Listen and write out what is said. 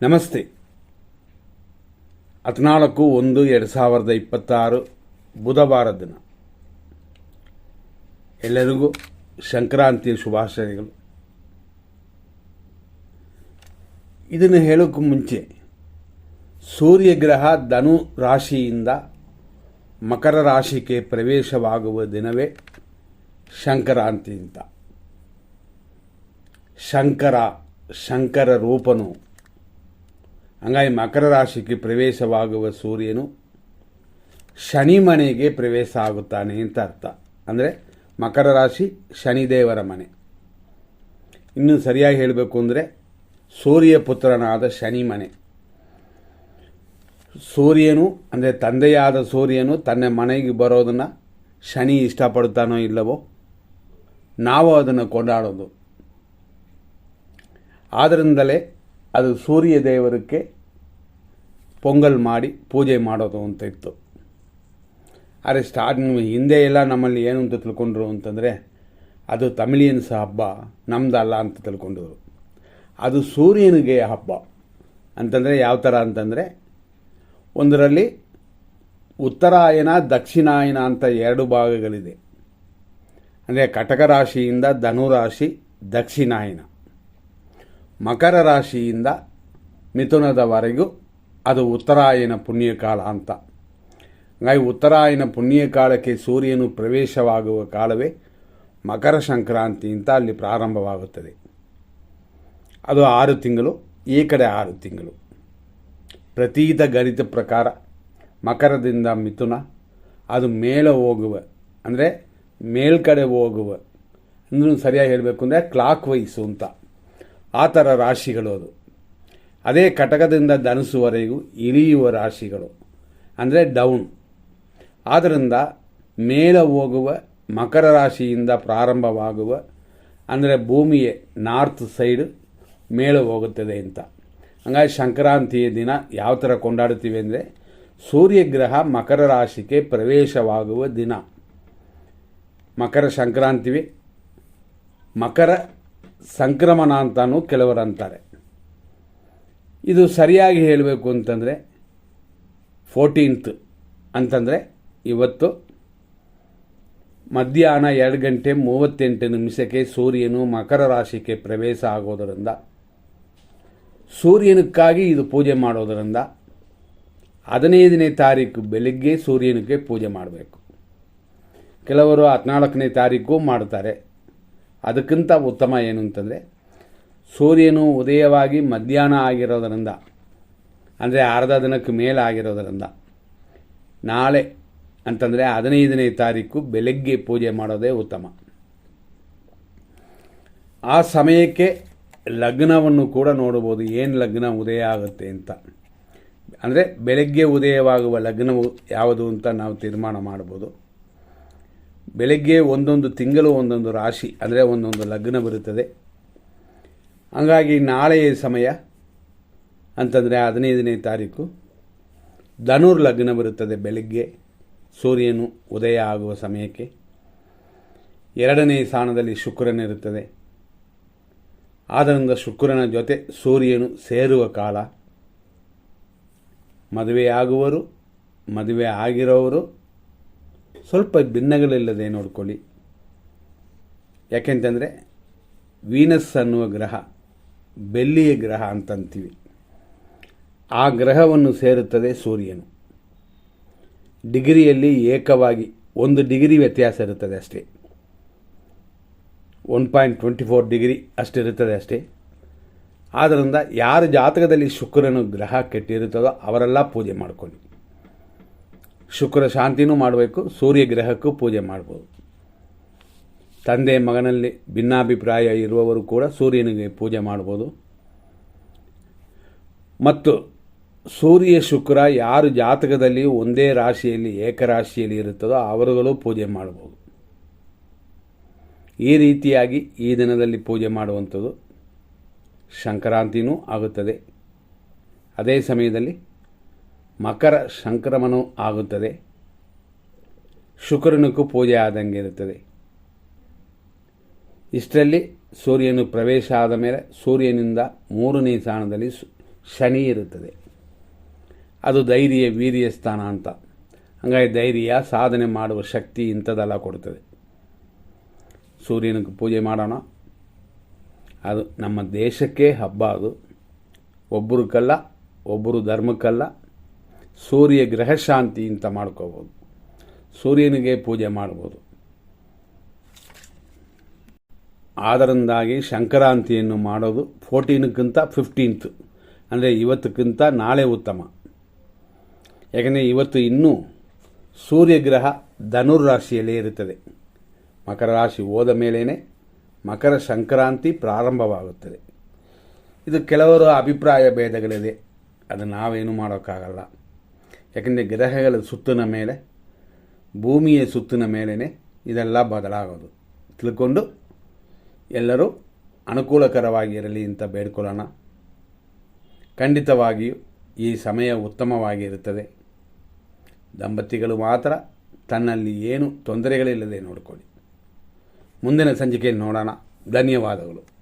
ನಮಸ್ತೆ. 14/1/2026 ಬುಧವಾರ ದಿನ. ಎಲ್ಲರಿಗೂ ಸಂಕ್ರಾಂತಿಯ ಶುಭಾಶಯಗಳು. ಇದನ್ನು ಹೇಳೋಕ್ಕೂ ಮುಂಚೆ ಸೂರ್ಯಗ್ರಹ ಧನು ರಾಶಿಯಿಂದ ಮಕರ ರಾಶಿಗೆ ಪ್ರವೇಶವಾಗುವ ದಿನವೇ ಸಂಕ್ರಾಂತಿ ಅಂತ. ಶಂಕರ ರೂಪನು. ಹಂಗಾಗಿ ಮಕರ ರಾಶಿಗೆ ಪ್ರವೇಶವಾಗುವ ಸೂರ್ಯನು ಶನಿ ಮನೆಗೆ ಪ್ರವೇಶ ಆಗುತ್ತಾನೆ ಅಂತ ಅರ್ಥ. ಅಂದರೆ ಮಕರ ರಾಶಿ ಶನಿದೇವರ ಮನೆ. ಇನ್ನು ಸರಿಯಾಗಿ ಹೇಳಬೇಕು ಅಂದರೆ ಸೂರ್ಯ ಪುತ್ರನಾದ ಶನಿ ಮನೆ. ಸೂರ್ಯನು ಅಂದರೆ ತಂದೆಯಾದ ಸೂರ್ಯನು ತನ್ನ ಮನೆಗೆ ಬರೋದನ್ನು ಶನಿ ಇಷ್ಟಪಡ್ತಾನೋ ಇಲ್ಲವೋ ನಾವು ಅದನ್ನು ಕೊಂಡಾಡೋದು. ಆದ್ದರಿಂದಲೇ ಅದು ಸೂರ್ಯ ದೇವರಕ್ಕೆ ಪೊಂಗಲ್ ಮಾಡಿ ಪೂಜೆ ಮಾಡೋದು ಅಂತ ಇತ್ತು. ಆದರೆ ಹಿಂದೆ ಎಲ್ಲ ನಮ್ಮಲ್ಲಿ ಏನು ಅಂತ ತಿಳ್ಕೊಂಡ್ರು ಅಂತಂದರೆ ಅದು ತಮಿಳಿಯನ್ಸ್ ಹಬ್ಬ, ನಮ್ದಲ್ಲ ಅಂತ ತಿಳ್ಕೊಂಡ್ರು. ಅದು ಸೂರ್ಯನಿಗೆ ಹಬ್ಬ ಅಂತಂದರೆ ಯಾವ ಥರ ಅಂತಂದರೆ ಒಂದರಲ್ಲಿ ಉತ್ತರಾಯಣ ದಕ್ಷಿಣಾಯನ ಅಂತ ಎರಡು ಭಾಗಗಳಿದೆ. ಅಂದರೆ ಕಟಕ ರಾಶಿಯಿಂದ ಧನುರಾಶಿ ದಕ್ಷಿಣಾಯನ, ಮಕರ ರಾಶಿಯಿಂದ ಮಿಥುನದವರೆಗೂ ಅದು ಉತ್ತರಾಯಣ ಪುಣ್ಯಕಾಲ ಅಂತ. ಹಾಗಾಗಿ ಉತ್ತರಾಯಣ ಪುಣ್ಯಕಾಲಕ್ಕೆ ಸೂರ್ಯನು ಪ್ರವೇಶವಾಗುವ ಕಾಲವೇ ಮಕರ ಸಂಕ್ರಾಂತಿ ಅಂತ ಅಲ್ಲಿ ಪ್ರಾರಂಭವಾಗುತ್ತದೆ. ಅದು 6 ತಿಂಗಳು, ಈ ಕಡೆ 6 ತಿಂಗಳು. ಪ್ರತೀತ ಗಣಿತ ಪ್ರಕಾರ ಮಕರದಿಂದ ಮಿಥುನ ಅದು ಮೇಲೆ ಹೋಗುವ, ಅಂದರೆ ಮೇಲ್ಕಡೆ ಹೋಗುವ, ಅಂದ್ರೂ ಸರಿಯಾಗಿ ಹೇಳಬೇಕು ಅಂದರೆ ಕ್ಲಾಕ್ ವೈಸು ಅಂತ, ಆ ಥರ ರಾಶಿಗಳು ಅದು. ಅದೇ ಕಟಕದಿಂದ ಧನುಸುವರೆಗೂ ಇಳಿಯುವ ರಾಶಿಗಳು, ಅಂದರೆ ಡೌನ್. ಆದ್ದರಿಂದ ಮೇಲೆ ಹೋಗುವ ಮಕರ ರಾಶಿಯಿಂದ ಪ್ರಾರಂಭವಾಗುವ, ಅಂದರೆ ಭೂಮಿಯ ನಾರ್ತ್ ಸೈಡ್ ಮೇಲೆ ಹೋಗುತ್ತದೆ ಅಂತ. ಹಾಗಾಗಿ ಸಂಕ್ರಾಂತಿಯ ದಿನ ಯಾವ ಥರ ಕೊಂಡಾಡುತ್ತೀವಿ ಅಂದರೆ ಸೂರ್ಯಗ್ರಹ ಮಕರ ರಾಶಿಗೆ ಪ್ರವೇಶವಾಗುವ ದಿನ ಮಕರ ಸಂಕ್ರಾಂತಿವೆ. ಮಕರ ಸಂಕ್ರಮಣ ಅಂತಲೂ ಕೆಲವರು ಅಂತಾರೆ. ಇದು ಸರಿಯಾಗಿ ಹೇಳಬೇಕು ಅಂತಂದರೆ 14th ಅಂತಂದರೆ ಇವತ್ತು ಮಧ್ಯಾಹ್ನ 2:38 ಸೂರ್ಯನು ಮಕರ ರಾಶಿಗೆ ಪ್ರವೇಶ ಆಗೋದರಿಂದ, ಸೂರ್ಯನಕ್ಕಾಗಿ ಇದು ಪೂಜೆ ಮಾಡೋದರಿಂದ 15ನೇ ತಾರೀಕು ಬೆಳಿಗ್ಗೆ ಸೂರ್ಯನಿಗೆ ಪೂಜೆ ಮಾಡಬೇಕು. ಕೆಲವರು 14ನೇ ತಾರೀಕು ಮಾಡ್ತಾರೆ. ಅದಕ್ಕಿಂತ ಉತ್ತಮ ಏನು ಅಂತಂದರೆ ಸೂರ್ಯನು ಉದಯವಾಗಿ ಮಧ್ಯಾಹ್ನ ಆಗಿರೋದರಿಂದ, ಅಂದರೆ ಅರ್ಧ ದಿನಕ್ಕೆ ಮೇಲೆ ಆಗಿರೋದರಿಂದ ನಾಳೆ ಅಂತಂದರೆ 15ನೇ ತಾರೀಕು ಬೆಳಗ್ಗೆ ಪೂಜೆ ಮಾಡೋದೇ ಉತ್ತಮ. ಆ ಸಮಯಕ್ಕೆ ಲಗ್ನವನ್ನು ಕೂಡ ನೋಡ್ಬೋದು, ಏನು ಲಗ್ನ ಉದಯ ಆಗುತ್ತೆ ಅಂತ. ಅಂದರೆ ಬೆಳಗ್ಗೆ ಉದಯವಾಗುವ ಲಗ್ನವು ಯಾವುದು ಅಂತ ನಾವು ತೀರ್ಮಾನ ಮಾಡ್ಬೋದು. ಬೆಳಗ್ಗೆ ಒಂದೊಂದು ತಿಂಗಳು ಒಂದೊಂದು ರಾಶಿ, ಅಂದರೆ ಒಂದೊಂದು ಲಗ್ನ ಬರುತ್ತದೆ. ಹಾಗಾಗಿ ನಾಳೆಯ ಸಮಯ ಅಂತಂದರೆ 15ನೇ ತಾರೀಕು ಧನುರ್ ಲಗ್ನ ಬರುತ್ತದೆ. ಬೆಳಗ್ಗೆ ಸೂರ್ಯನು ಉದಯ ಆಗುವ ಸಮಯಕ್ಕೆ 2ನೇ ಸ್ಥಾನದಲ್ಲಿ ಶುಕ್ರನಿರುತ್ತದೆ. ಆದ್ದರಿಂದ ಶುಕ್ರನ ಜೊತೆ ಸೂರ್ಯನು ಸೇರುವ ಕಾಲ. ಮದುವೆಯಾಗುವರು, ಮದುವೆ ಆಗಿರೋರು ಸ್ವಲ್ಪ ಭಿನ್ನಗಳಿಲ್ಲದೆ ನೋಡ್ಕೊಳ್ಳಿ. ಯಾಕೆಂತಂದರೆ ವೀನಸ್ ಅನ್ನುವ ಗ್ರಹ ಬೆಳ್ಳಿಯ ಗ್ರಹ ಅಂತಂತೀವಿ. ಆ ಗ್ರಹವನ್ನು ಸೇರುತ್ತದೆ ಸೂರ್ಯನು. ಡಿಗ್ರಿಯಲ್ಲಿ ಏಕವಾಗಿ 1 ಡಿಗ್ರಿ ವ್ಯತ್ಯಾಸ ಇರುತ್ತದೆ ಅಷ್ಟೇ. 1.24 ಡಿಗ್ರಿ ಅಷ್ಟಿರುತ್ತದೆ ಅಷ್ಟೇ. ಆದ್ದರಿಂದ ಯಾರ ಜಾತಕದಲ್ಲಿ ಶುಕ್ರನು ಗ್ರಹ ಕೆಟ್ಟಿರುತ್ತದೋ ಅವರೆಲ್ಲ ಪೂಜೆ ಮಾಡ್ಕೊಳ್ಳಿ. ಶುಕ್ರ ಶಾಂತಿನೂ ಮಾಡಬೇಕು, ಸೂರ್ಯ ಗ್ರಹಕ್ಕೂ ಪೂಜೆ ಮಾಡ್ಬೋದು. ತಂದೆ ಮಗನಲ್ಲಿ ಭಿನ್ನಾಭಿಪ್ರಾಯ ಇರುವವರು ಕೂಡ ಸೂರ್ಯನಿಗೆ ಪೂಜೆ ಮಾಡ್ಬೋದು. ಮತ್ತು ಸೂರ್ಯ ಶುಕ್ರ ಯಾರು ಜಾತಕದಲ್ಲಿ ಒಂದೇ ರಾಶಿಯಲ್ಲಿ ಏಕರಾಶಿಯಲ್ಲಿ ಇರುತ್ತದೋ ಅವರುಗಳು ಪೂಜೆ ಮಾಡ್ಬೋದು. ಈ ರೀತಿಯಾಗಿ ಈ ದಿನದಲ್ಲಿ ಪೂಜೆ ಮಾಡುವಂಥದ್ದು ಸಂಕ್ರಾಂತಿನೂ ಆಗುತ್ತದೆ. ಅದೇ ಸಮಯದಲ್ಲಿ ಮಕರ ಸಂಕ್ರಮಣವೂ ಆಗುತ್ತದೆ. ಶುಕ್ರನಿಗೂ ಪೂಜೆ ಆದಂಗೆ ಇರುತ್ತದೆ. ಇಷ್ಟರಲ್ಲಿ ಸೂರ್ಯನು ಪ್ರವೇಶ ಆದ ಮೇಲೆ ಸೂರ್ಯನಿಂದ 3ನೇ ಸ್ಥಾನದಲ್ಲಿ ಶನಿ ಇರುತ್ತದೆ. ಅದು ಧೈರ್ಯ ವೀರ್ಯ ಸ್ಥಾನ ಅಂತ. ಹಾಗಾಗಿ ಧೈರ್ಯ, ಸಾಧನೆ ಮಾಡುವ ಶಕ್ತಿ ಇಂಥದ್ದೆಲ್ಲ ಕೊಡ್ತದೆ. ಸೂರ್ಯನಿಗೆ ಪೂಜೆ ಮಾಡೋಣ. ಅದು ನಮ್ಮ ದೇಶಕ್ಕೆ ಹಬ್ಬ. ಅದು ಒಬ್ಬರಿಗಲ್ಲ, ಒಬ್ಬರು ಧರ್ಮಕ್ಕಲ್ಲ. ಸೂರ್ಯ ಗ್ರಹ ಶಾಂತಿ ಅಂತ ಮಾಡ್ಕೋಬೋದು. ಸೂರ್ಯನಿಗೆ ಪೂಜೆ ಮಾಡ್ಬೋದು. ಆದ್ದರಿಂದಾಗಿ ಸಂಕ್ರಾಂತಿಯನ್ನು ಮಾಡೋದು 14ಕ್ಕಿಂತ 15th ಅಂದರೆ ಇವತ್ತಕ್ಕಿಂತ ನಾಳೆ ಉತ್ತಮ. ಯಾಕಂದರೆ ಇವತ್ತು ಇನ್ನೂ ಸೂರ್ಯಗ್ರಹ ಧನುರ್ರಾಶಿಯಲ್ಲೇ ಇರುತ್ತದೆ. ಮಕರ ರಾಶಿ ಹೋದ ಮೇಲೇ ಮಕರ ಸಂಕ್ರಾಂತಿ ಪ್ರಾರಂಭವಾಗುತ್ತದೆ. ಇದು ಕೆಲವರ ಅಭಿಪ್ರಾಯ ಭೇದಗಳಿದೆ, ಅದು ನಾವೇನು ಮಾಡೋಕ್ಕಾಗಲ್ಲ. ಯಾಕಂದರೆ ಗ್ರಹಗಳ ಸುತ್ತಿನ ಮೇಲೆ, ಭೂಮಿಯ ಸುತ್ತಿನ ಮೇಲೇ ಇದೆಲ್ಲ ಬದಲಾಗೋದು. ತಿಳ್ಕೊಂಡು ಎಲ್ಲರೂ ಅನುಕೂಲಕರವಾಗಿರಲಿ ಅಂತ ಬೇಡ್ಕೊಳ್ಳೋಣ. ಖಂಡಿತವಾಗಿಯೂ ಈ ಸಮಯ ಉತ್ತಮವಾಗಿರುತ್ತದೆ. ದಂಪತಿಗಳು ಮಾತ್ರ ತನ್ನಲ್ಲಿ ಏನು ತೊಂದರೆಗಳಿಲ್ಲದೆ ನೋಡಿಕೊಳ್ಳಿ. ಮುಂದಿನ ಸಂಚಿಕೆಯಲ್ಲಿ ನೋಡೋಣ. ಧನ್ಯವಾದಗಳು.